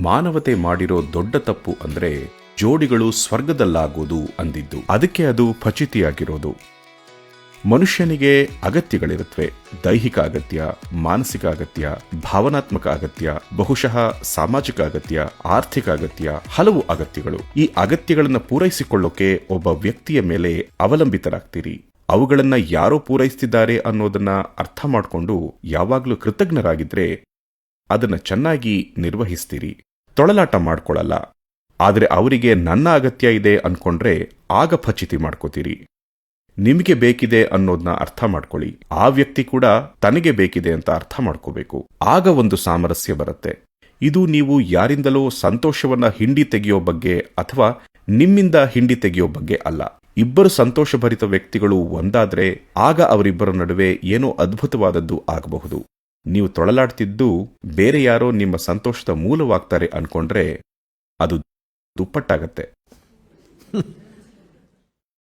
ಮಾನವತೆ ಮಾಡಿರೋ ದೊಡ್ಡ ತಪ್ಪು ಅಂದ್ರೆ ಜೋಡಿಗಳು ಸ್ವರ್ಗದಲ್ಲಾಗೋದು ಅಂದಿದ್ದು. ಅದಕ್ಕೆ ಅದು ಫಚಿತಿಯಾಗಿರೋದು. ಮನುಷ್ಯನಿಗೆ ಅಗತ್ಯಗಳಿರುತ್ತವೆ. ದೈಹಿಕ ಅಗತ್ಯ, ಮಾನಸಿಕ ಅಗತ್ಯ, ಭಾವನಾತ್ಮಕ ಅಗತ್ಯ, ಬಹುಶಃ ಸಾಮಾಜಿಕ ಅಗತ್ಯ, ಆರ್ಥಿಕ ಅಗತ್ಯ, ಹಲವು ಅಗತ್ಯಗಳು. ಈ ಅಗತ್ಯಗಳನ್ನು ಪೂರೈಸಿಕೊಳ್ಳೋಕೆ ಒಬ್ಬ ವ್ಯಕ್ತಿಯ ಮೇಲೆ ಅವಲಂಬಿತರಾಗ್ತೀರಿ. ಅವುಗಳನ್ನ ಯಾರೋ ಪೂರೈಸ್ತಿದ್ದಾರೆ ಅನ್ನೋದನ್ನ ಅರ್ಥ ಮಾಡಿಕೊಂಡು ಯಾವಾಗ್ಲೂ ಕೃತಜ್ಞರಾಗಿದ್ರೆ ಅದನ್ನ ಚೆನ್ನಾಗಿ ನಿರ್ವಹಿಸ್ತೀರಿ. ತೊಳಲಾಟ ಮಾಡ್ಕೊಳ್ಳಲ್ಲ. ಆದ್ರೆ ಅವರಿಗೆ ನನ್ನ ಅಗತ್ಯ ಇದೆ ಅನ್ಕೊಂಡ್ರೆ ಆಗ ಫಚಿತಿ ಮಾಡ್ಕೋತೀರಿ. ನಿಮಗೆ ಬೇಕಿದೆ ಅನ್ನೋದನ್ನ ಅರ್ಥ ಮಾಡ್ಕೊಳ್ಳಿ. ಆ ವ್ಯಕ್ತಿ ಕೂಡ ತನಗೆ ಬೇಕಿದೆ ಅಂತ ಅರ್ಥ ಮಾಡ್ಕೋಬೇಕು. ಆಗ ಒಂದು ಸಾಮರಸ್ಯ ಬರುತ್ತೆ. ಇದು ನೀವು ಯಾರಿಂದಲೋ ಸಂತೋಷವನ್ನ ಹಿಂಡಿ ತೆಗೆಯೋ ಬಗ್ಗೆ ಅಥವಾ ನಿಮ್ಮಿಂದ ಹಿಂಡಿ ತೆಗೆಯೋ ಬಗ್ಗೆ ಅಲ್ಲ. ಇಬ್ಬರು ಸಂತೋಷಭರಿತ ವ್ಯಕ್ತಿಗಳು ಒಂದಾದ್ರೆ ಆಗ ಅವರಿಬ್ಬರ ನಡುವೆ ಏನೋ ಅದ್ಭುತವಾದದ್ದು ಆಗಬಹುದು. ನೀವು ತೊಳಲಾಡ್ತಿದ್ದು ಬೇರೆ ಯಾರೋ ನಿಮ್ಮ ಸಂತೋಷದ ಮೂಲವಾಗ್ತಾರೆ ಅನ್ಕೊಂಡ್ರೆ ಅದು ದುಪ್ಪಟ್ಟಾಗತ್ತೆ.